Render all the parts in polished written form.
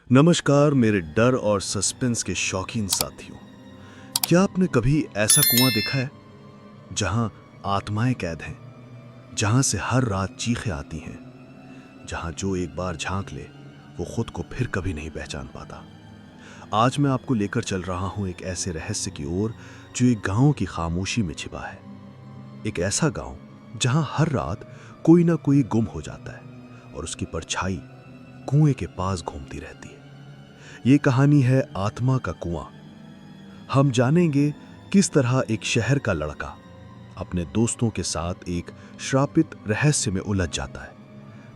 नमस्कार मेरे डर और सस्पेंस के शौकीन साथियों। क्या आपने कभी ऐसा कुआं देखा है जहां आत्माएं कैद हैं, जहां से हर रात चीखें आती हैं, जहां जो एक बार झांक ले वो खुद को फिर कभी नहीं पहचान पाता। आज मैं आपको लेकर चल रहा हूं एक ऐसे रहस्य की ओर जो एक गांव की खामोशी में छिपा है। एक ऐसा गांव जहां हर रात कोई ना कोई गुम हो जाता है और उसकी परछाई कुएं के पास घूमती रहती है। ये कहानी है आत्मा का कुआं। हम जानेंगे किस तरह एक शहर का लड़का अपने दोस्तों के साथ एक श्रापित रहस्य में उलझ जाता है,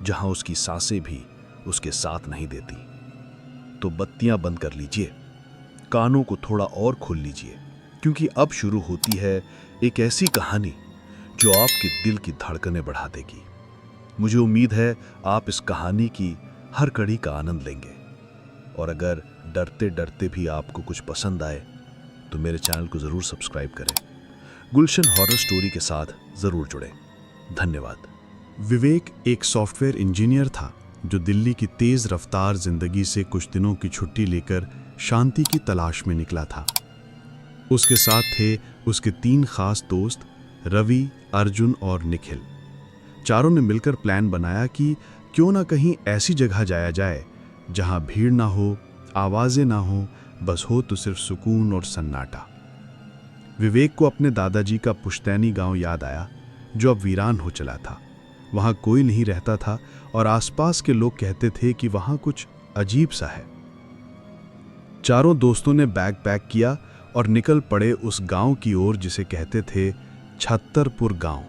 जहां उसकी सांसें भी उसके साथ नहीं देती। तो बत्तियां बंद कर लीजिए, कानों को थोड़ा और खोल लीजिए, क्योंकि अब शुरू होती है एक ऐसी कहानी जो आपके दिल की धड़कनें बढ़ा देगी। मुझे उम्मीद है आप इस कहानी की हर कड़ी का आनंद लेंगे, और अगर डरते डरते भी आपको कुछ पसंद आए तो मेरे चैनल को ज़रूर सब्सक्राइब करें। गुलशन हॉरर स्टोरी के साथ ज़रूर जुड़ें। धन्यवाद। विवेक एक सॉफ्टवेयर इंजीनियर था जो दिल्ली की तेज रफ्तार जिंदगी से कुछ दिनों की छुट्टी लेकर शांति की तलाश में निकला था। उसके साथ थे उसके 3 खास दोस्त रवि, अर्जुन और निखिल। चारों ने मिलकर प्लान बनाया कि क्यों ना कहीं ऐसी जगह जाया जाए जहां भीड़ ना हो, आवाजें ना हो, बस हो तो सिर्फ सुकून और सन्नाटा। विवेक को अपने दादाजी का पुश्तैनी गांव याद आया जो अब वीरान हो चला था। वहां कोई नहीं रहता था और आसपास के लोग कहते थे कि वहां कुछ अजीब सा है। चारों दोस्तों ने बैग पैक किया और निकल पड़े उस गांव की ओर जिसे कहते थे छत्तरपुर गांव।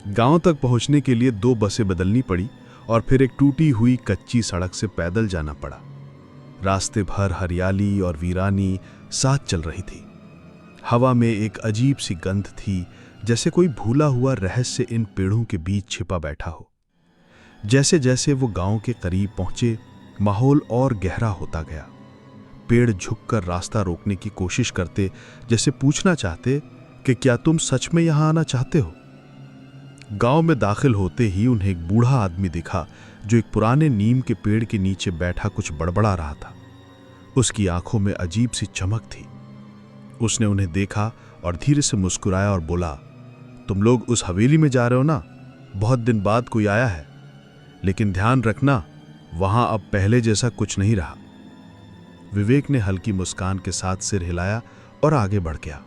गांव तक पहुंचने के लिए 2 बसें बदलनी पड़ी और फिर एक टूटी हुई कच्ची सड़क से पैदल जाना पड़ा। रास्ते भर हरियाली और वीरानी साथ चल रही थी। हवा में एक अजीब सी गंध थी, जैसे कोई भूला हुआ रहस्य इन पेड़ों के बीच छिपा बैठा हो। जैसे जैसे वो गांव के करीब पहुंचे, माहौल और गहरा होता गया। पेड़ झुककर रास्ता रोकने की कोशिश करते, जैसे पूछना चाहते कि क्या तुम सच में यहां आना चाहते हो। गांव में दाखिल होते ही उन्हें एक बूढ़ा आदमी दिखा जो एक पुराने नीम के पेड़ के नीचे बैठा कुछ बड़बड़ा रहा था। उसकी आंखों में अजीब सी चमक थी। उसने उन्हें देखा और धीरे से मुस्कुराया और बोला, तुम लोग उस हवेली में जा रहे हो ना? बहुत दिन बाद कोई आया है, लेकिन ध्यान रखना वहां अब पहले जैसा कुछ नहीं रहा। विवेक ने हल्की मुस्कान के साथ सिर हिलाया और आगे बढ़ गया।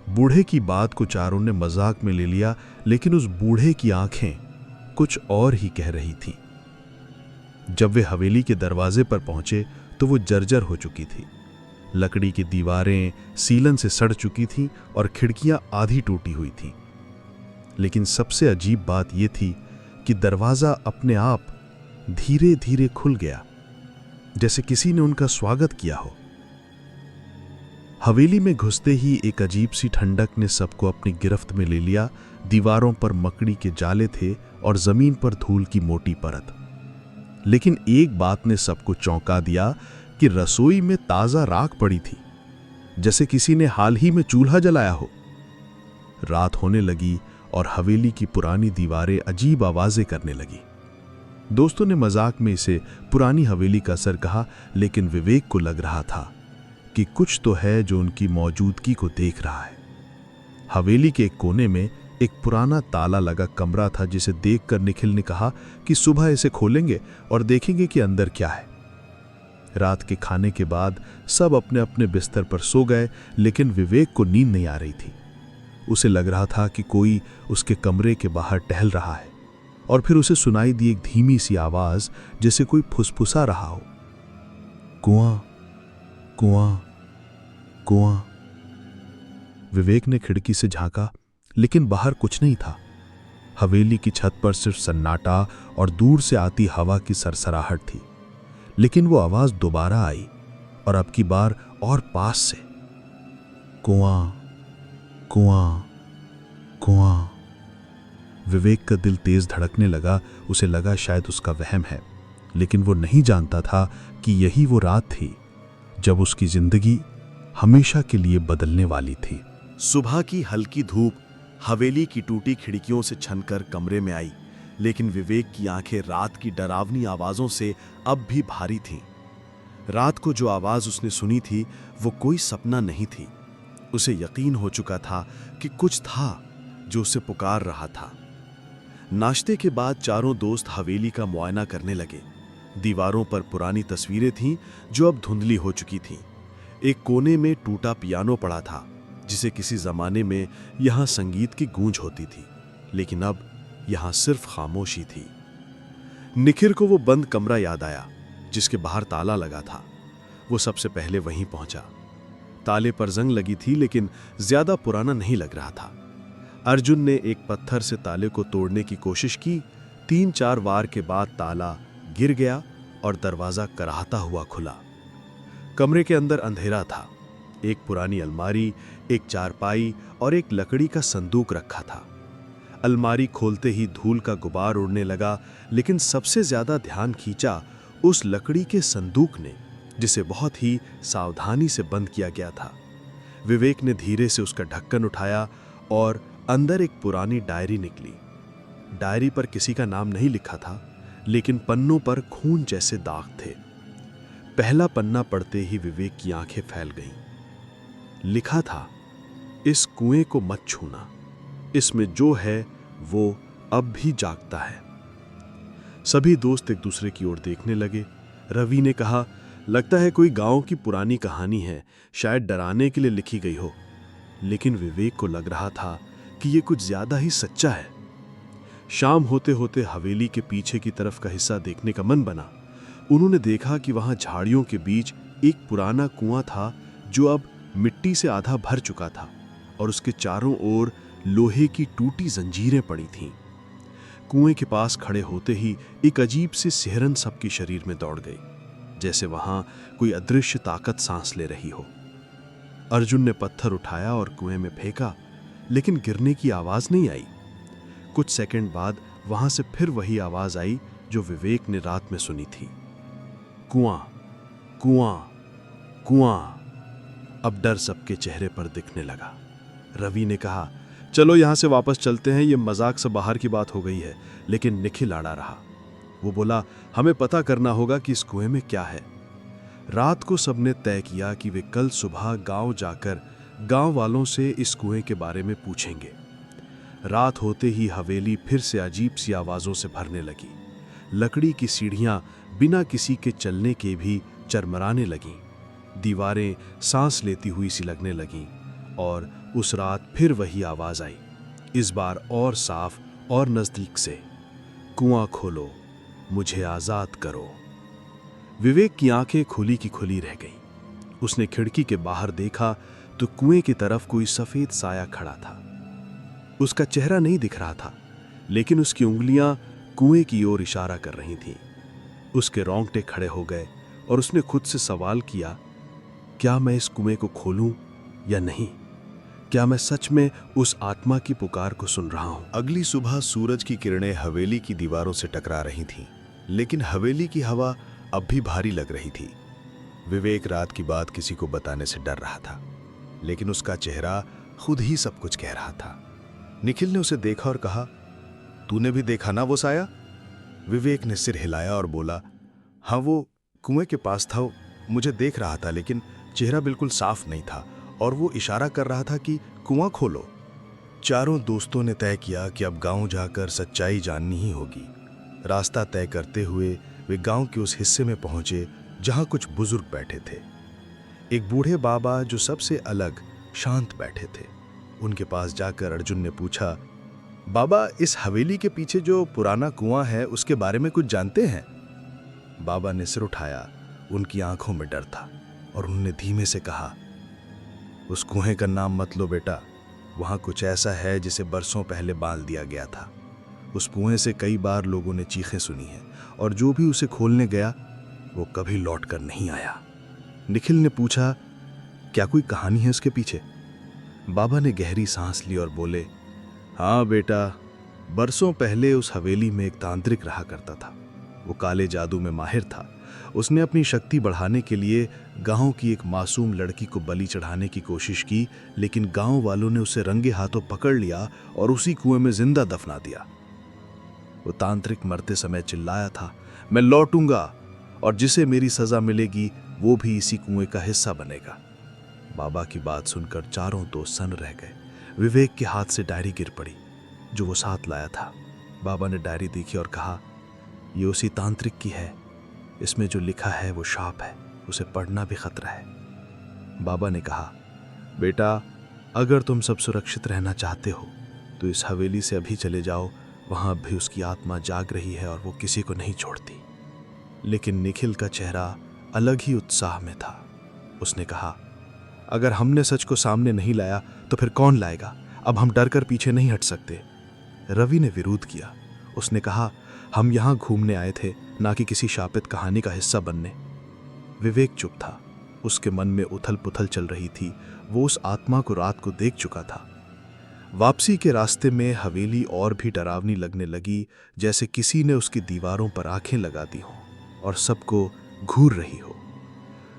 बूढ़े की बात को चारों ने मजाक में ले लिया, लेकिन उस बूढ़े की आंखें कुछ और ही कह रही थीं। जब वे हवेली के दरवाजे पर पहुंचे तो वो जर्जर हो चुकी थी। लकड़ी की दीवारें सीलन से सड़ चुकी थीं और खिड़कियां आधी टूटी हुई थीं। लेकिन सबसे अजीब बात यह थी कि दरवाजा अपने आप धीरे धीरे खुल गया, जैसे किसी ने उनका स्वागत किया हो। हवेली में घुसते ही एक अजीब सी ठंडक ने सबको अपनी गिरफ्त में ले लिया। दीवारों पर मकड़ी के जाले थे और जमीन पर धूल की मोटी परत। लेकिन एक बात ने सबको चौंका दिया कि रसोई में ताजा राख पड़ी थी, जैसे किसी ने हाल ही में चूल्हा जलाया हो। रात होने लगी और हवेली की पुरानी दीवारें अजीब आवाजें करने लगी। दोस्तों ने मजाक में इसे पुरानी हवेली का असर कहा, लेकिन विवेक को लग रहा था कि कुछ तो है जो उनकी मौजूदगी को देख रहा है। हवेली के एक कोने में एक पुराना ताला लगा कमरा था, जिसे देखकर निखिल ने कहा कि सुबह इसे खोलेंगे और देखेंगे कि अंदर क्या है। रात के खाने के बाद सब अपने अपने बिस्तर पर सो गए, लेकिन विवेक को नींद नहीं आ रही थी। उसे लग रहा था कि कोई उसके कमरे के बाहर टहल रहा है, और फिर उसे सुनाई दी एक धीमी सी आवाज, जैसे कोई फुसफुसा रहा हो, कुआं कुआं कुआं। विवेक ने खिड़की से झांका, लेकिन बाहर कुछ नहीं था। हवेली की छत पर सिर्फ सन्नाटा और दूर से आती हवा की सरसराहट थी। लेकिन वो आवाज दोबारा आई, और अब की बार और पास से, कुआं कुआं कुआं। विवेक का दिल तेज धड़कने लगा। उसे लगा शायद उसका वहम है, लेकिन वो नहीं जानता था कि यही वो रात थी जब उसकी जिंदगी हमेशा के लिए बदलने वाली थी। सुबह की हल्की धूप हवेली की टूटी खिड़कियों से छनकर कमरे में आई, लेकिन विवेक की आंखें रात की डरावनी आवाजों से अब भी भारी थीं। रात को जो आवाज उसने सुनी थी वो कोई सपना नहीं थी। उसे यकीन हो चुका था कि कुछ था जो उसे पुकार रहा था। नाश्ते के बाद चारों दोस्त हवेली का मुआयना करने लगे। दीवारों पर पुरानी तस्वीरें थीं जो अब धुंधली हो चुकी थीं। एक कोने में टूटा पियानो पड़ा था जिसे किसी जमाने में यहां संगीत की गूंज होती थी, लेकिन अब यहां सिर्फ खामोशी थी। निखिल को वो बंद कमरा याद आया जिसके बाहर ताला लगा था। वो सबसे पहले वहीं पहुंचा। ताले पर जंग लगी थी लेकिन ज्यादा पुराना नहीं लग रहा था। अर्जुन ने एक पत्थर से ताले को तोड़ने की कोशिश की। 3-4 वार के बाद ताला गिर गया और दरवाजा कराहता हुआ खुला। कमरे के अंदर अंधेरा था। एक पुरानी अलमारी, एक चारपाई और एक लकड़ी का संदूक रखा था। अलमारी खोलते ही धूल का गुबार उड़ने लगा, लेकिन सबसे ज्यादा ध्यान खींचा उस लकड़ी के संदूक ने, जिसे बहुत ही सावधानी से बंद किया गया था। विवेक ने धीरे से उसका ढक्कन उठाया और अंदर एक पुरानी डायरी निकली। डायरी पर किसी का नाम नहीं लिखा था, लेकिन पन्नों पर खून जैसे दाग थे। पहला पन्ना पढ़ते ही विवेक की आंखें फैल गईं। लिखा था, इस कुएं को मत छूना, इसमें जो है वो अब भी जागता है। सभी दोस्त एक दूसरे की ओर देखने लगे। रवि ने कहा, लगता है कोई गांव की पुरानी कहानी है, शायद डराने के लिए लिखी गई हो। लेकिन विवेक को लग रहा था कि यह कुछ ज्यादा ही सच्चा है। शाम होते होते हवेली के पीछे की तरफ का हिस्सा देखने का मन बना। उन्होंने देखा कि वहां झाड़ियों के बीच एक पुराना कुआं था जो अब मिट्टी से आधा भर चुका था और उसके चारों ओर लोहे की टूटी जंजीरें पड़ी थीं। कुएं के पास खड़े होते ही एक अजीब सी सिहरन सबके शरीर में दौड़ गई, जैसे वहां कोई अदृश्य ताकत सांस ले रही हो। अर्जुन ने पत्थर उठाया और कुएं में फेंका, लेकिन गिरने की आवाज नहीं आई। कुछ सेकंड बाद वहां से फिर वही आवाज आई जो विवेक ने रात में सुनी थी, कुआं, कुआं, कुआं। अब डर सबके चेहरे पर दिखने लगा। रवि ने कहा, चलो यहां से वापस चलते हैं, ये मजाक से बाहर की बात हो गई है। लेकिन निखिल अड़ा रहा। वो बोला, हमें पता करना होगा कि इस कुएं में क्या है। रात को सबने तय किया कि वे कल सुबह गांव जाकर गांव वालों से इस कुएं के बारे में पूछेंगे। रात होते ही हवेली फिर से अजीब सी आवाजों से भरने लगी। लकड़ी की सीढ़ियां बिना किसी के चलने के भी चरमराने लगीं। दीवारें सांस लेती हुई सी लगने लगीं और उस रात फिर वही आवाज आई, इस बार और साफ और नजदीक से, कुआं खोलो, मुझे आजाद करो। विवेक की आंखें खुली की खुली रह गईं। उसने खिड़की के बाहर देखा तो कुएं की तरफ कोई सफेद साया खड़ा था। उसका चेहरा नहीं दिख रहा था, लेकिन उसकी उंगलियां कुएं की ओर इशारा कर रही थीं। उसके रोंगटे खड़े हो गए और उसने खुद से सवाल किया, क्या मैं इस कुएं को खोलूं या नहीं? क्या मैं सच में उस आत्मा की पुकार को सुन रहा हूं? अगली सुबह सूरज की किरणें हवेली की दीवारों से टकरा रही थीं, लेकिन हवेली की हवा अब भी भारी लग रही थी। विवेक रात की बात किसी को बताने से डर रहा था, लेकिन उसका चेहरा खुद ही सब कुछ कह रहा था। निखिल ने उसे देखा और कहा, तूने भी देखा ना वो साया? विवेक ने सिर हिलाया और बोला, हाँ, वो कुएं के पास था, मुझे देख रहा था, लेकिन चेहरा बिल्कुल साफ नहीं था और वो इशारा कर रहा था कि कुआं खोलो। चारों दोस्तों ने तय किया कि अब गांव जाकर सच्चाई जाननी ही होगी। रास्ता तय करते हुए वे गांव के उस हिस्से में पहुंचे जहां कुछ बुजुर्ग बैठे थे। एक बूढ़े बाबा जो सबसे अलग शांत बैठे थे। उनके पास जाकर अर्जुन ने पूछा, बाबा, इस हवेली के पीछे जो पुराना कुआं है उसके बारे में कुछ जानते हैं? बाबा ने सिर उठाया। उनकी आंखों में डर था और उन्होंने धीमे से कहा, उस कुएं का नाम मत लो बेटा, वहां कुछ ऐसा है जिसे बरसों पहले बांध दिया गया था। उस कुएं से कई बार लोगों ने चीखें सुनी हैं और जो भी उसे खोलने गया वो कभी लौट कर नहीं आया। निखिल ने पूछा, क्या कोई कहानी है उसके पीछे? बाबा ने गहरी सांस ली और बोले, हाँ बेटा, बरसों पहले उस हवेली में एक तांत्रिक रहा करता था। वो काले जादू में माहिर था। उसने अपनी शक्ति बढ़ाने के लिए गांव की एक मासूम लड़की को बलि चढ़ाने की कोशिश की, लेकिन गांव वालों ने उसे रंगे हाथों पकड़ लिया और उसी कुएं में जिंदा दफना दिया। वो तांत्रिक मरते समय चिल्लाया था, मैं लौटूंगा, और जिसे मेरी सजा मिलेगी वो भी इसी कुएं का हिस्सा बनेगा। बाबा की बात सुनकर चारों दोस्त सन्न रह गए। विवेक के हाथ से डायरी गिर पड़ी जो वो साथ लाया था। बाबा ने डायरी देखी और कहा, ये उसी तांत्रिक की है। इसमें जो लिखा है वो शाप है, उसे पढ़ना भी खतरा है। बाबा ने कहा, बेटा अगर तुम सब सुरक्षित रहना चाहते हो तो इस हवेली से अभी चले जाओ। वहां भी उसकी आत्मा जाग रही है और वो किसी को नहीं छोड़ती। लेकिन निखिल का चेहरा अलग ही उत्साह में था। उसने कहा, अगर हमने सच को सामने नहीं लाया तो फिर कौन लाएगा? अब हम डर कर पीछे नहीं हट सकते। रवि ने विरोध किया। उसने कहा, हम यहां घूमने आए थे, ना कि किसी शापित कहानी का हिस्सा बनने। विवेक चुप था। उसके मन में उथल पुथल चल रही थी। वो उस आत्मा को रात को देख चुका था। वापसी के रास्ते में हवेली और भी डरावनी लगने लगी, जैसे किसी ने उसकी दीवारों पर आंखें लगा दी हों और सबको घूर रही हो।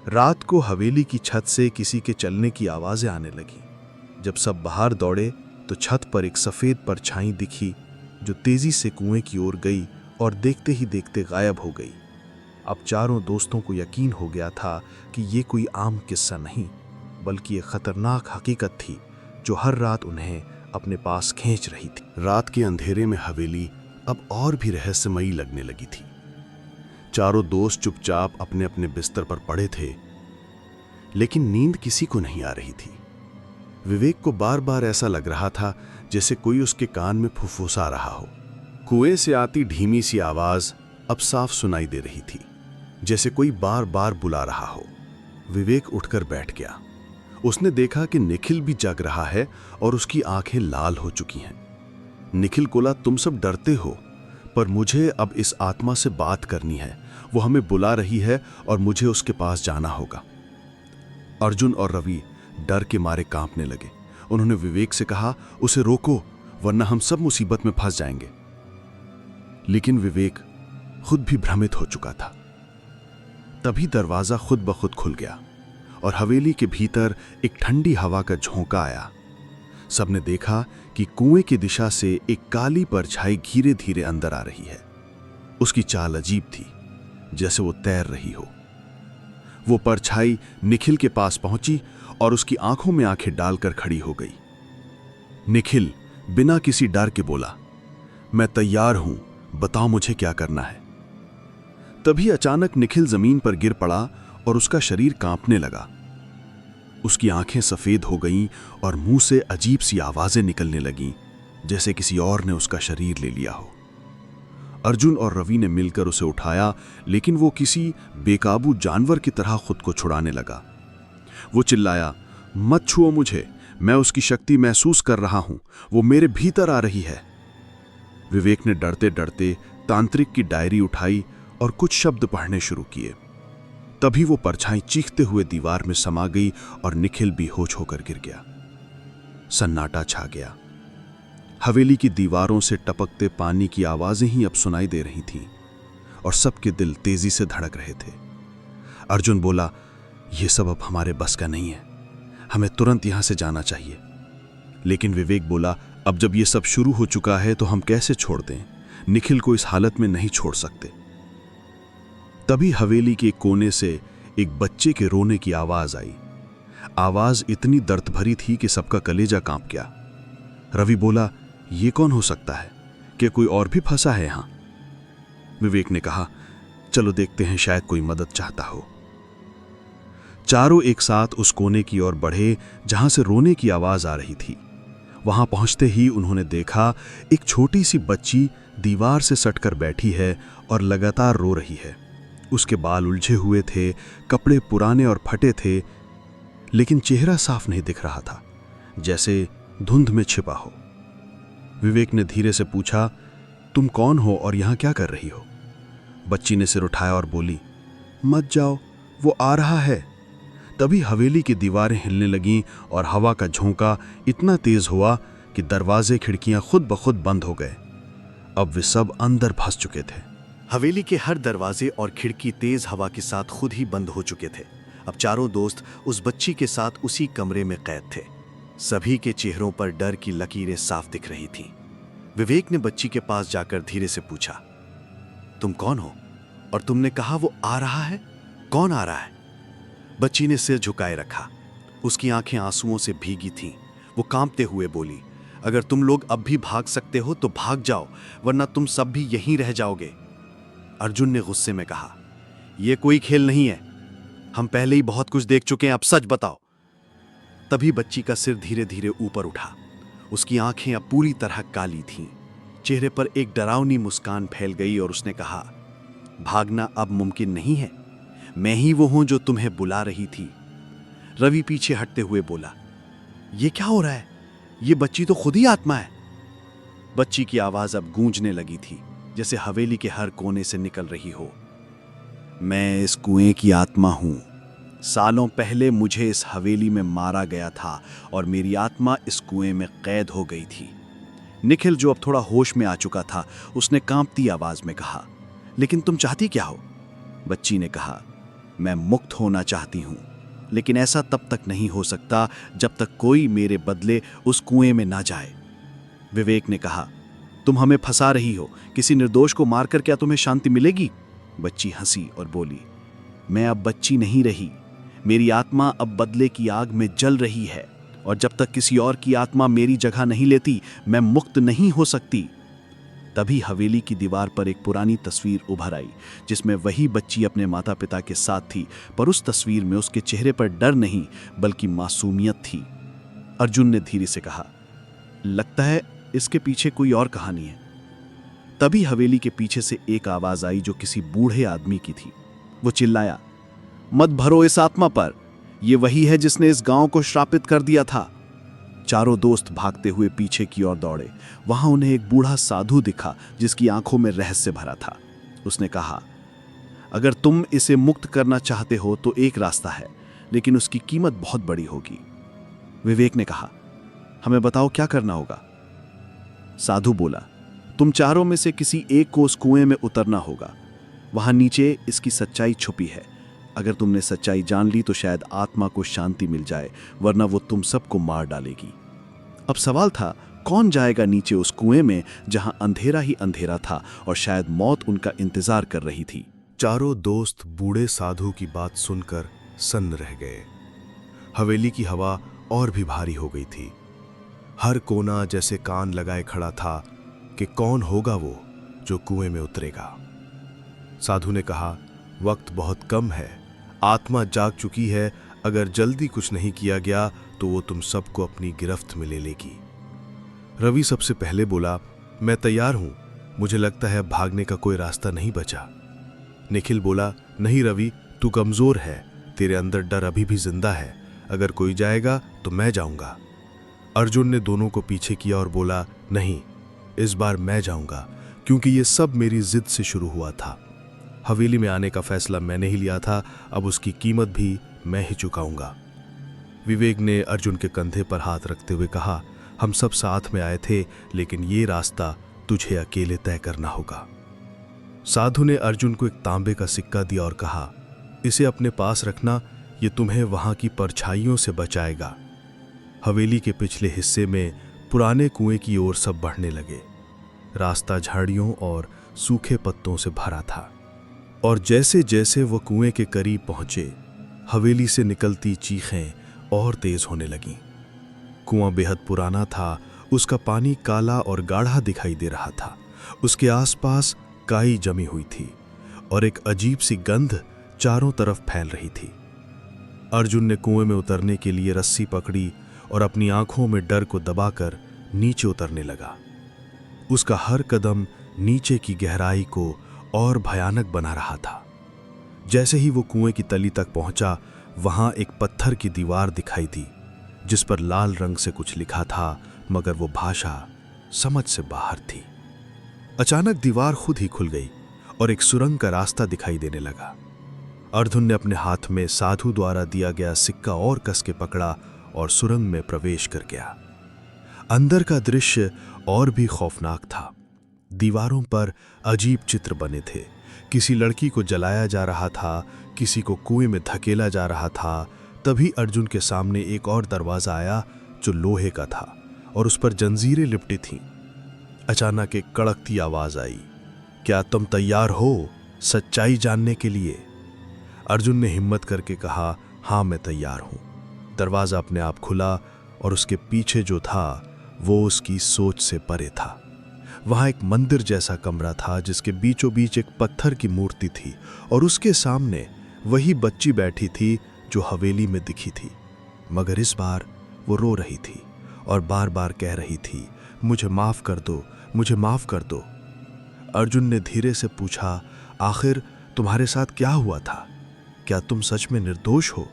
रात को हवेली की छत से किसी के चलने की आवाजें आने लगी। जब सब बाहर दौड़े तो छत पर एक सफेद परछाई दिखी जो तेजी से कुएं की ओर गई और देखते ही देखते गायब हो गई। अब चारों दोस्तों को यकीन हो गया था कि ये कोई आम किस्सा नहीं, बल्कि एक खतरनाक हकीकत थी जो हर रात उन्हें अपने पास खींच रही थी। रात के अंधेरे में हवेली अब और भी रहस्यमयी लगने लगी थी। चारों दोस्त चुपचाप अपने अपने बिस्तर पर पड़े थे, लेकिन नींद किसी को नहीं आ रही थी। विवेक को बार बार ऐसा लग रहा था जैसे कोई उसके कान में फुफुसा रहा हो। कुएं से आती धीमी सी आवाज अब साफ सुनाई दे रही थी, जैसे कोई बार बार बुला रहा हो। विवेक उठकर बैठ गया। उसने देखा कि निखिल भी जग रहा है और उसकी आंखें लाल हो चुकी हैं। निखिल बोला, तुम सब डरते हो, पर मुझे अब इस आत्मा से बात करनी है। वो हमें बुला रही है और मुझे उसके पास जाना होगा। अर्जुन और रवि डर के मारे कांपने लगे। उन्होंने विवेक से कहा, उसे रोको, वरना हम सब मुसीबत में फंस जाएंगे। लेकिन विवेक खुद भी भ्रमित हो चुका था। तभी दरवाजा खुद ब खुद खुल गया और हवेली के भीतर एक ठंडी हवा का झोंका आया। सबने देखा कि कुएं की दिशा से एक काली परछाई धीरे धीरे अंदर आ रही है। उसकी चाल अजीब थी, जैसे वो तैर रही हो। वो परछाई निखिल के पास पहुंची और उसकी आंखों में आंखें डालकर खड़ी हो गई। निखिल बिना किसी डर के बोला, मैं तैयार हूं, बताओ मुझे क्या करना है। तभी अचानक निखिल जमीन पर गिर पड़ा और उसका शरीर कांपने लगा। उसकी आंखें सफेद हो गईं और मुंह से अजीब सी आवाजें निकलने लगीं, जैसे किसी और ने उसका शरीर ले लिया हो। अर्जुन और रवि ने मिलकर उसे उठाया, लेकिन वो किसी बेकाबू जानवर की तरह खुद को छुड़ाने लगा। वो चिल्लाया, मत छुओ मुझे, मैं उसकी शक्ति महसूस कर रहा हूं, वो मेरे भीतर आ रही है। विवेक ने डरते डरते तांत्रिक की डायरी उठाई और कुछ शब्द पढ़ने शुरू किए। तभी वो परछाई चीखते हुए दीवार में समा गई और निखिल बेहोश होकर गिर गया। सन्नाटा छा गया। हवेली की दीवारों से टपकते पानी की आवाजें ही अब सुनाई दे रही थीं और सबके दिल तेजी से धड़क रहे थे। अर्जुन बोला, यह सब अब हमारे बस का नहीं है, हमें तुरंत यहां से जाना चाहिए। लेकिन विवेक बोला, अब जब यह सब शुरू हो चुका है तो हम कैसे छोड़ दें? निखिल को इस हालत में नहीं छोड़ सकते। तभी हवेली के कोने से एक बच्चे के रोने की आवाज आई। आवाज इतनी दर्द भरी थी कि सबका कलेजा कांप गया। रवि बोला, ये कौन हो सकता है? क्या कोई और भी फंसा है यहां? विवेक ने कहा, चलो देखते हैं, शायद कोई मदद चाहता हो। चारों एक साथ उस कोने की ओर बढ़े जहां से रोने की आवाज आ रही थी। वहां पहुंचते ही उन्होंने देखा एक छोटी सी बच्ची दीवार से सटकर बैठी है और लगातार रो रही है। उसके बाल उलझे हुए थे, कपड़े पुराने और फटे थे, लेकिन चेहरा साफ नहीं दिख रहा था, जैसे धुंध में छिपा हो। विवेक ने धीरे से पूछा, तुम कौन हो और यहां क्या कर रही हो? बच्ची ने सिर उठाया और बोली, मत जाओ, वो आ रहा है। तभी हवेली की दीवारें हिलने लगीं और हवा का झोंका इतना तेज हुआ कि दरवाजे खिड़कियां खुद ब खुद बंद हो गए। अब वे सब अंदर फंस चुके थे। हवेली के हर दरवाजे और खिड़की तेज हवा के साथ खुद ही बंद हो चुके थे। अब चारों दोस्त उस बच्ची के साथ उसी कमरे में कैद थे। सभी के चेहरों पर डर की लकीरें साफ दिख रही थीं। विवेक ने बच्ची के पास जाकर धीरे से पूछा, तुम कौन हो? और तुमने कहा वो आ रहा है? कौन आ रहा है? बच्ची ने सिर झुकाए रखा। उसकी आंखें आंसुओं से भीगी थीं। वो कांपते हुए बोली, अगर तुम लोग अब भी भाग सकते हो तो भाग जाओ, वरना तुम सब भी यहीं रह जाओगे। अर्जुन ने गुस्से में कहा, यह कोई खेल नहीं है। हम पहले ही बहुत कुछ देख चुके हैं, अब सच बताओ। तभी बच्ची का सिर धीरे धीरे ऊपर उठा। उसकी आंखें अब पूरी तरह काली थीं। चेहरे पर एक डरावनी मुस्कान फैल गई और उसने कहा, भागना अब मुमकिन नहीं है। मैं ही वो हूं जो तुम्हें बुला रही थी। रवि पीछे हटते हुए बोला, ये क्या हो रहा है? ये बच्ची तो खुद ही आत्मा है। बच्ची की आवाज अब गूंजने लगी थी, जैसे हवेली के हर कोने से निकल रही हो। मैं इस कुएं की आत्मा हूं। सालों पहले मुझे इस हवेली में मारा गया था और मेरी आत्मा इस कुएं में कैद हो गई थी। निखिल, जो अब थोड़ा होश में आ चुका था, उसने कांपती आवाज में कहा, लेकिन तुम चाहती क्या हो? बच्ची ने कहा, मैं मुक्त होना चाहती हूं, लेकिन ऐसा तब तक नहीं हो सकता जब तक कोई मेरे बदले उस कुएं में ना जाए। विवेक ने कहा, तुम हमें फंसा रही हो। किसी निर्दोष को मारकर क्या तुम्हें शांति मिलेगी? बच्ची हंसी और बोली, मैं अब बच्ची नहीं रही। मेरी आत्मा अब बदले की आग में जल रही है, और जब तक किसी और की आत्मा मेरी जगह नहीं लेती, मैं मुक्त नहीं हो सकती। तभी हवेली की दीवार पर एक पुरानी तस्वीर उभर आई, जिसमें वही बच्ची अपने माता पिता के साथ थी, पर उस तस्वीर में उसके चेहरे पर डर नहीं बल्कि मासूमियत थी। अर्जुन ने धीरे से कहा, लगता है इसके पीछे कोई और कहानी है। तभी हवेली के पीछे से एक आवाज आई जो किसी बूढ़े आदमी की थी। वो चिल्लाया, मत भरो इस आत्मा पर, यह वही है जिसने इस गांव को श्रापित कर दिया था। चारों दोस्त भागते हुए पीछे की ओर दौड़े। वहां उन्हें एक बूढ़ा साधु दिखा, जिसकी आंखों में रहस्य भरा था। उसने कहा, अगर तुम इसे मुक्त करना चाहते हो तो एक रास्ता है, लेकिन उसकी कीमत बहुत बड़ी होगी। विवेक ने कहा, हमें बताओ क्या करना होगा। साधु बोला, तुम चारों में से किसी एक को उस कुएं में उतरना होगा। वहां नीचे इसकी सच्चाई छुपी है। अगर तुमने सच्चाई जान ली तो शायद आत्मा को शांति मिल जाए, वरना वो तुम सबको मार डालेगी। अब सवाल था, कौन जाएगा नीचे उस कुएं में जहां अंधेरा ही अंधेरा था और शायद मौत उनका इंतजार कर रही थी। चारों दोस्त बूढ़े साधु की बात सुनकर सन्न रह गए। हवेली की हवा और भी भारी हो गई थी। हर कोना जैसे कान लगाए खड़ा था कि कौन होगा वो जो कुएं में उतरेगा। साधु ने कहा, वक्त बहुत कम है, आत्मा जाग चुकी है। अगर जल्दी कुछ नहीं किया गया तो वो तुम सबको अपनी गिरफ्त में ले लेगी। रवि सबसे पहले बोला, मैं तैयार हूं, मुझे लगता है भागने का कोई रास्ता नहीं बचा। निखिल बोला, नहीं रवि, तू कमजोर है, तेरे अंदर डर अभी भी जिंदा है। अगर कोई जाएगा तो मैं जाऊंगा। अर्जुन ने दोनों को पीछे किया और बोला, नहीं, इस बार मैं जाऊंगा, क्योंकि ये सब मेरी जिद से शुरू हुआ था। हवेली में आने का फैसला मैंने ही लिया था, अब उसकी कीमत भी मैं ही चुकाऊंगा। विवेक ने अर्जुन के कंधे पर हाथ रखते हुए कहा, हम सब साथ में आए थे, लेकिन ये रास्ता तुझे अकेले तय करना होगा। साधु ने अर्जुन को एक तांबे का सिक्का दिया और कहा, इसे अपने पास रखना, ये तुम्हें वहां की परछाइयों से बचाएगा। हवेली के पिछले हिस्से में पुराने कुएं की ओर सब बढ़ने लगे। रास्ता झाड़ियों और सूखे पत्तों से भरा था, और जैसे जैसे वो कुएं के करीब पहुंचे, हवेली से निकलती चीखें और तेज होने लगीं। कुआं बेहद पुराना था, उसका पानी काला और गाढ़ा दिखाई दे रहा था। उसके आसपास काई जमी हुई थी और एक अजीब सी गंध चारों तरफ फैल रही थी। अर्जुन ने कुएं में उतरने के लिए रस्सी पकड़ी और अपनी आंखों में डर को दबाकर नीचे उतरने लगा। उसका हर कदम नीचे की गहराई को और भयानक बना रहा था। जैसे ही वो कुएं की तली तक पहुंचा, वहां एक पत्थर की दीवार दिखाई दी, जिस पर लाल रंग से कुछ लिखा था, मगर वो भाषा समझ से बाहर थी। अचानक दीवार खुद ही खुल गई और एक सुरंग का रास्ता दिखाई देने लगा। अर्जुन ने अपने हाथ में साधु द्वारा दिया गया सिक्का और कस के पकड़ा और सुरंग में प्रवेश कर गया। अंदर का दृश्य और भी खौफनाक था। दीवारों पर अजीब चित्र बने थे। किसी लड़की को जलाया जा रहा था, किसी को कुएं में धकेला जा रहा था। तभी अर्जुन के सामने एक और दरवाजा आया जो लोहे का था और उस पर जंजीरें लिपटी थीं। अचानक एक कड़कती आवाज आई, क्या तुम तैयार हो? सच्चाई जानने के लिए? अर्जुन ने हिम्मत करके कहा, हाँ मैं तैयार हूं। दरवाजा अपने आप खुला और उसके पीछे जो था वो उसकी सोच से परे था। वहां एक मंदिर जैसा कमरा था जिसके बीचों बीच एक पत्थर की मूर्ति थी और उसके सामने वही बच्ची बैठी थी जो हवेली में दिखी थी, मगर इस बार वो रो रही थी और बार बार कह रही थी, मुझे माफ कर दो, मुझे माफ कर दो। अर्जुन ने धीरे से पूछा, आखिर तुम्हारे साथ क्या हुआ था? क्या तुम सच में निर्दोष हो?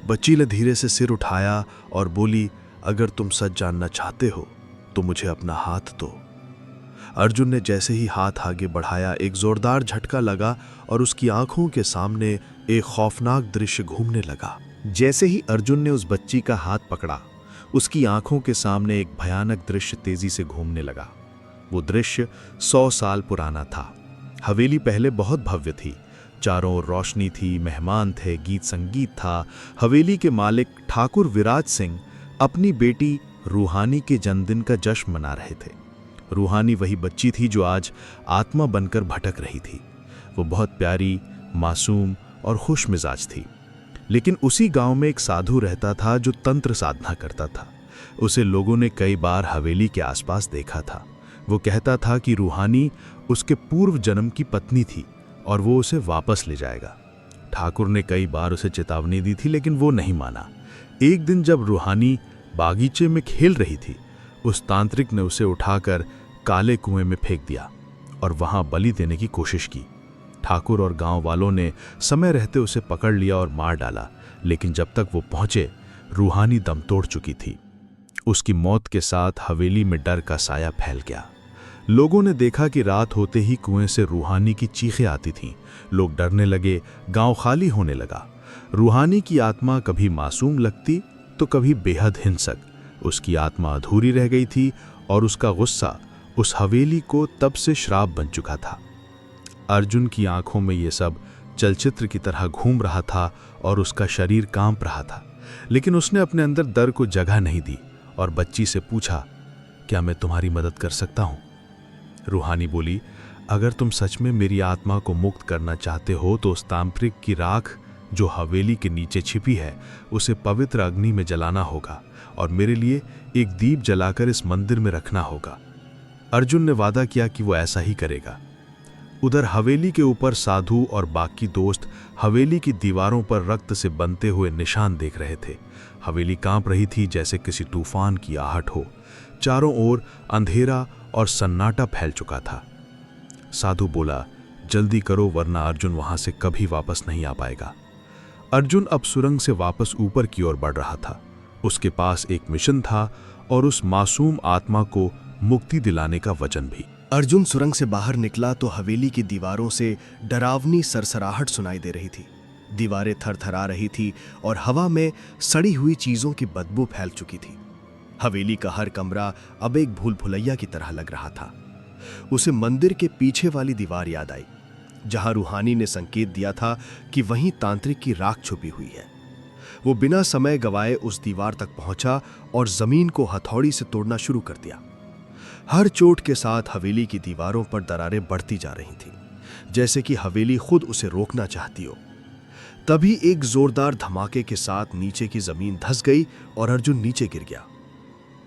बच्ची ने धीरे से सिर उठाया और बोली, अगर तुम सच जानना चाहते हो तो मुझे अपना हाथ दो। अर्जुन ने जैसे ही हाथ आगे बढ़ाया, एक जोरदार झटका लगा और उसकी आंखों के सामने एक खौफनाक दृश्य घूमने लगा। जैसे ही अर्जुन ने उस बच्ची का हाथ पकड़ा, उसकी आंखों के सामने एक भयानक दृश्य तेजी से घूमने लगा। वो दृश्य 100 साल पुराना था। हवेली पहले बहुत भव्य थी, चारों ओर रोशनी थी, मेहमान थे, गीत संगीत था। हवेली के मालिक ठाकुर विराज सिंह अपनी बेटी रूहानी के जन्मदिन का जश्न मना रहे थे। रूहानी वही बच्ची थी जो आज आत्मा बनकर भटक रही थी। वो बहुत प्यारी, मासूम और खुश मिजाज थी। लेकिन उसी गांव में एक साधु रहता था जो तंत्र साधना करता था। उसे लोगों ने कई बार हवेली के आसपास देखा था। वो कहता था कि रूहानी उसके पूर्व जन्म की पत्नी थी और वो उसे वापस ले जाएगा। ठाकुर ने कई बार उसे चेतावनी दी थी लेकिन वो नहीं माना। एक दिन जब रूहानी बागीचे में खेल रही थी, उस तांत्रिक ने उसे उठाकर काले कुएं में फेंक दिया और वहां बलि देने की कोशिश की। ठाकुर और गांव वालों ने समय रहते उसे पकड़ लिया और मार डाला, लेकिन जब तक वो पहुंचे रूहानी दम तोड़ चुकी थी। उसकी मौत के साथ हवेली में डर का साया फैल गया। लोगों ने देखा कि रात होते ही कुएं से रूहानी की चीखें आती थीं। लोग डरने लगे, गांव खाली होने लगा। रूहानी की आत्मा कभी मासूम लगती तो कभी बेहद हिंसक। उसकी आत्मा अधूरी रह गई थी और उसका गुस्सा उस हवेली को तब से श्राप बन चुका था। अर्जुन की आंखों में ये सब चलचित्र की तरह घूम रहा था और उसका शरीर कांप रहा था, लेकिन उसने अपने अंदर डर को जगह नहीं दी और बच्ची से पूछा, क्या मैं तुम्हारी मदद कर सकता हूं? रूहानी बोली, अगर तुम सच में मेरी आत्मा को मुक्त करना चाहते हो तो उस तांत्रिक की राख जो हवेली के नीचे छिपी है उसे पवित्र अग्नि में जलाना होगा और मेरे लिए एक दीप जलाकर इस मंदिर में रखना होगा। अर्जुन ने वादा किया कि वो ऐसा ही करेगा। उधर हवेली के ऊपर साधु और बाकी दोस्त हवेली की दीवारों पर रक्त से बनते हुए निशान देख रहे थे। हवेली कांप रही थी जैसे किसी तूफान की आहट हो। चारों ओर अंधेरा और सन्नाटा फैल चुका था। साधु बोला, जल्दी करो वरना अर्जुन वहां से कभी वापस नहीं आ पाएगा। अर्जुन अब सुरंग से वापस ऊपर की ओर बढ़ रहा था। उसके पास एक मिशन था और उस मासूम आत्मा को मुक्ति दिलाने का वचन भी। अर्जुन सुरंग से बाहर निकला तो हवेली की दीवारों से डरावनी सरसराहट सुनाई दे रही थी। दीवारें थरथरा रही थी और हवा में सड़ी हुई चीजों की बदबू फैल चुकी थी। हवेली का हर कमरा अब एक भूल भुलैया की तरह लग रहा था। उसे मंदिर के पीछे वाली दीवार याद आई, जहां रूहानी ने संकेत दिया था कि वहीं तांत्रिक की राख छुपी हुई है। वो बिना समय गवाए उस दीवार तक पहुंचा और जमीन को हथौड़ी से तोड़ना शुरू कर दिया। हर चोट के साथ हवेली की दीवारों पर दरारें बढ़ती जा रही थीं, जैसे कि हवेली खुद उसे रोकना चाहती हो। तभी एक जोरदार धमाके के साथ नीचे की जमीन धंस गई और अर्जुन नीचे गिर गया।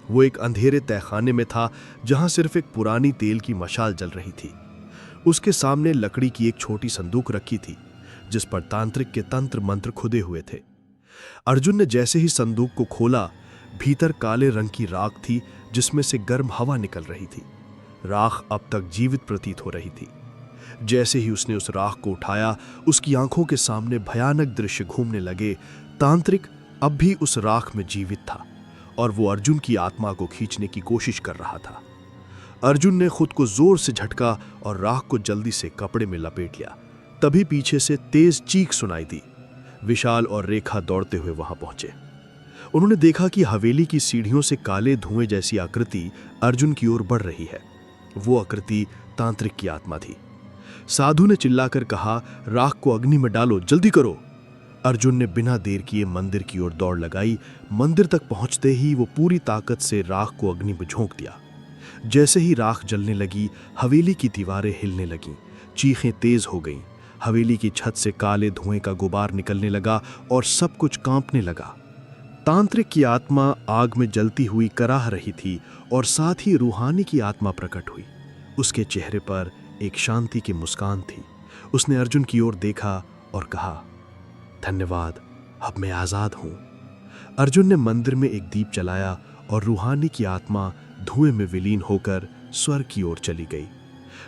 वो एक अंधेरे तहखाने में था जहां सिर्फ एक पुरानी तेल की मशाल जल रही थी। उसके सामने लकड़ी की एक छोटी संदूक रखी थी जिस पर तांत्रिक के तंत्र मंत्र खुदे हुए थे। अर्जुन ने जैसे ही संदूक को खोला, भीतर काले रंग की राख थी जिसमें से गर्म हवा निकल रही थी। राख अब तक जीवित प्रतीत हो रही थी। जैसे ही उसने उस राख को उठाया, उसकी आंखों के सामने भयानक दृश्य घूमने लगे। तांत्रिक अब भी उस राख में जीवित था और वो अर्जुन की आत्मा को खींचने की कोशिश कर रहा था। अर्जुन ने खुद को जोर से झटका और राख को जल्दी से कपड़े में लपेट लिया। तभी पीछे से तेज चीख सुनाई दी। विशाल और रेखा दौड़ते हुए वहां पहुंचे। उन्होंने देखा कि हवेली की सीढ़ियों से काले धुएं जैसी आकृति अर्जुन की ओर बढ़ रही है। वो आकृति तांत्रिक की आत्मा थी। साधु ने चिल्लाकर कहा, राख को अग्नि में डालो, जल्दी करो। अर्जुन ने बिना देर किए मंदिर की ओर दौड़ लगाई। मंदिर तक पहुंचते ही वो पूरी ताकत से राख को अग्नि में झोंक दिया। जैसे ही राख जलने लगी, हवेली की दीवारें हिलने लगीं। चीखें तेज हो गईं। हवेली की छत से काले धुएं का गुबार निकलने लगा और सब कुछ कांपने लगा। तांत्रिक की आत्मा आग में जलती हुई कराह रही थी और साथ ही रूहानी की आत्मा प्रकट हुई। उसके चेहरे पर एक शांति की मुस्कान थी। उसने अर्जुन की ओर देखा और कहा, धन्यवाद, अब मैं आजाद हूं। अर्जुन ने मंदिर में एक दीप जलाया और रूहानी की आत्मा धुएं में विलीन होकर स्वर्ग की ओर चली गई।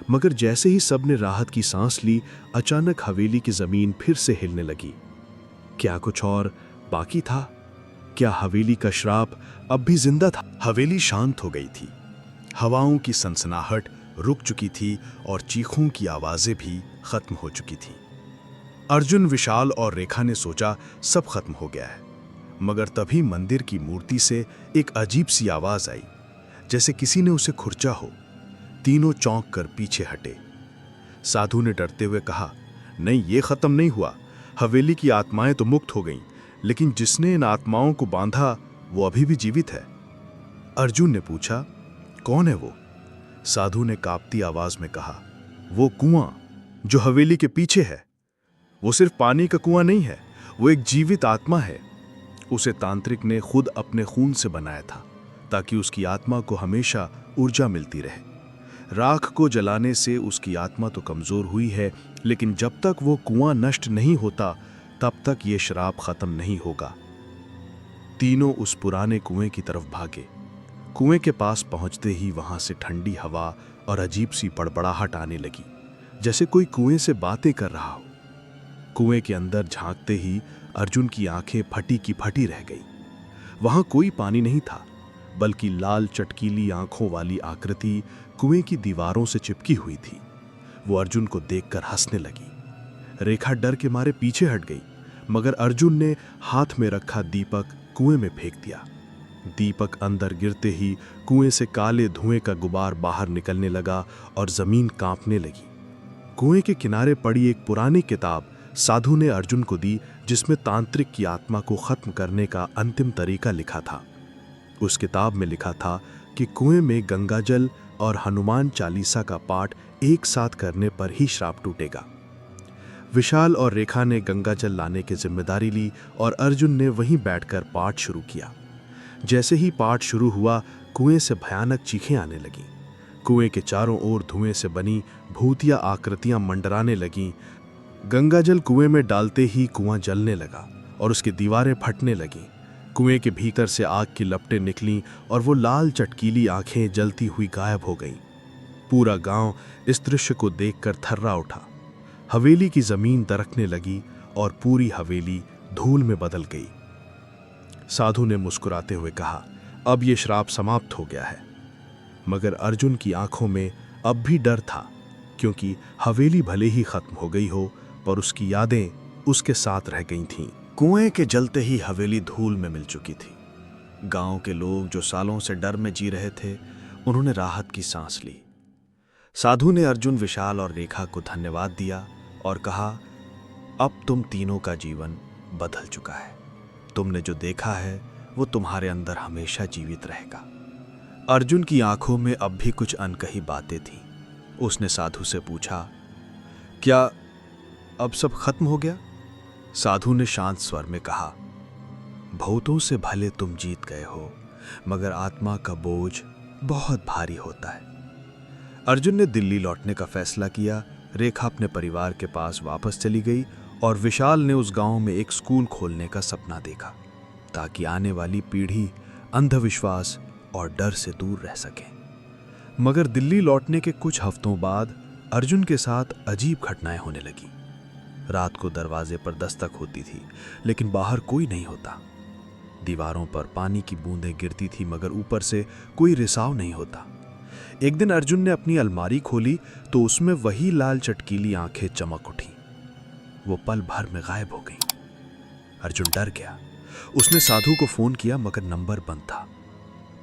मगर जैसे ही सबने राहत की सांस ली, अचानक हवेली की जमीन फिर से हिलने लगी। क्या कुछ और बाकी था? क्या हवेली का श्राप अब भी जिंदा था? हवेली शांत हो गई थी। हवाओं की सनसनाहट रुक चुकी थी और चीखों की आवाजें भी खत्म हो चुकी थी। अर्जुन, विशाल और रेखा ने सोचा सब खत्म हो गया है, मगर तभी मंदिर की मूर्ति से एक अजीब सी आवाज आई, जैसे किसी ने उसे खुरचा हो। तीनों चौंक कर पीछे हटे। साधु ने डरते हुए कहा, नहीं, ये खत्म नहीं हुआ। हवेली की आत्माएं तो मुक्त हो गईं, लेकिन जिसने इन आत्माओं को बांधा वो अभी भी जीवित है। अर्जुन ने पूछा, कौन है वो? साधु ने कांपती आवाज में कहा, वो कुआं जो हवेली के पीछे है। वो सिर्फ पानी का कुआं नहीं है, वो एक जीवित आत्मा है। उसे तांत्रिक ने खुद अपने खून से बनाया था, ताकि उसकी आत्मा को हमेशा ऊर्जा मिलती रहे। राख को जलाने से उसकी आत्मा तो कमजोर हुई है, लेकिन जब तक वो कुआं नष्ट नहीं होता तब तक ये श्राप खत्म नहीं होगा। तीनों उस पुराने कुएं की तरफ भागे। कुएं के पास पहुंचते ही वहां से ठंडी हवा और अजीब सी बड़बड़ाहट आने लगी, जैसे कोई कुएं से बातें कर रहा हो। कुएं के अंदर झांकते ही अर्जुन की आंखें फटी की फटी रह गई। वहां कोई पानी नहीं था, बल्कि लाल चटकीली आंखों वाली आकृति कुएं की दीवारों से चिपकी हुई थी। वो अर्जुन को देखकर हंसने लगी। रेखा डर के मारे पीछे हट गई, मगर अर्जुन ने हाथ में रखा दीपक कुएं में फेंक दिया। दीपक अंदर गिरते ही कुएं से काले धुएं का गुबार बाहर निकलने लगा और जमीन कांपने लगी। कुएं के किनारे पड़ी एक पुरानी किताब साधु ने अर्जुन को दी, जिसमें तांत्रिक की आत्मा को खत्म करने का अंतिम तरीका लिखा था। उस किताब में लिखा था कि कुएं में गंगाजल और हनुमान चालीसा का पाठ एक साथ करने पर ही श्राप टूटेगा। विशाल और रेखा ने गंगाजल लाने की जिम्मेदारी ली और अर्जुन ने वहीं बैठकर पाठ शुरू किया। जैसे ही पाठ शुरू हुआ, कुएं से भयानक चीखें आने लगीं। कुएं के चारों ओर धुएं से बनी भूतिया आकृतियां मंडराने लगीं। गंगाजल कुएं में डालते ही कुआं जलने लगा और उसकी दीवारें फटने लगीं। कुएं के भीतर से आग की लपटें निकलीं और वो लाल चटकीली आंखें जलती हुई गायब हो गईं। पूरा गांव इस दृश्य को देखकर थर्रा उठा। हवेली की जमीन दरकने लगी और पूरी हवेली धूल में बदल गई। साधु ने मुस्कुराते हुए कहा, अब ये श्राप समाप्त हो गया है। मगर अर्जुन की आंखों में अब भी डर था, क्योंकि हवेली भले ही खत्म हो गई हो, पर उसकी यादें उसके साथ रह गई थीं। कुएं के जलते ही हवेली धूल में मिल चुकी थी। गांव के लोग जो सालों से डर में जी रहे थे, उन्होंने राहत की सांस ली। साधु ने अर्जुन, विशाल और रेखा को धन्यवाद दिया और कहा, अब तुम तीनों का जीवन बदल चुका है। तुमने जो देखा है वो तुम्हारे अंदर हमेशा जीवित रहेगा। अर्जुन की आंखों में अब भी कुछ अनकही बातें थीं। उसने साधु से पूछा, क्या अब सब खत्म हो गया? साधु ने शांत स्वर में कहा, भूतों से भले तुम जीत गए हो, मगर आत्मा का बोझ बहुत भारी होता है। अर्जुन ने दिल्ली लौटने का फैसला किया। रेखा अपने परिवार के पास वापस चली गई और विशाल ने उस गांव में एक स्कूल खोलने का सपना देखा, ताकि आने वाली पीढ़ी अंधविश्वास और डर से दूर रह सके। मगर दिल्ली लौटने के कुछ हफ्तों बाद अर्जुन के साथ अजीब घटनाएं होने लगी। रात को दरवाजे पर दस्तक होती थी, लेकिन बाहर कोई नहीं होता। दीवारों पर पानी की बूंदें गिरती थी, मगर ऊपर से कोई रिसाव नहीं होता। एक दिन अर्जुन ने अपनी अलमारी खोली तो उसमें वही लाल चटकीली आंखें चमक उठी। वो पल भर में गायब हो गईं। अर्जुन डर गया। उसने साधु को फोन किया, मगर नंबर बंद था।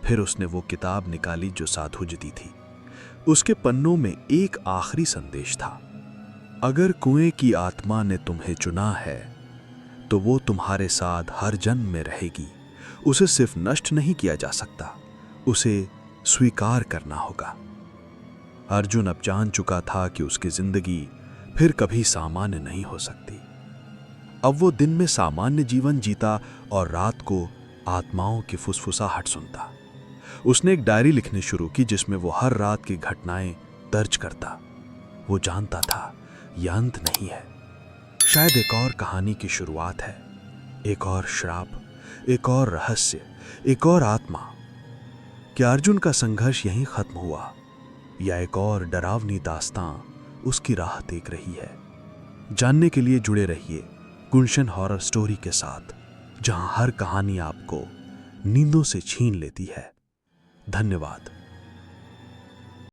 फिर उसने वो किताब निकाली जो साधु जी दी थी। उसके पन्नों में एक आखिरी संदेश था, अगर कुएं की आत्मा ने तुम्हें चुना है तो वो तुम्हारे साथ हर जन्म में रहेगी। उसे सिर्फ नष्ट नहीं किया जा सकता, उसे स्वीकार करना होगा। अर्जुन अब जान चुका था कि उसकी जिंदगी फिर कभी सामान्य नहीं हो सकती। अब वो दिन में सामान्य जीवन जीता और रात को आत्माओं की फुसफुसाहट सुनता। उसने एक डायरी लिखनी शुरू की जिसमें वो हर रात की घटनाएं दर्ज करता। वो जानता था यह अंत नहीं है, शायद एक और कहानी की शुरुआत है, एक और श्राप, एक और रहस्य, एक और आत्मा। क्या अर्जुन का संघर्ष यहीं खत्म हुआ या एक और डरावनी दास्तां उसकी राह देख रही है? जानने के लिए जुड़े रहिए गुलशन हॉरर स्टोरी के साथ, जहां हर कहानी आपको नींदों से छीन लेती है। धन्यवाद।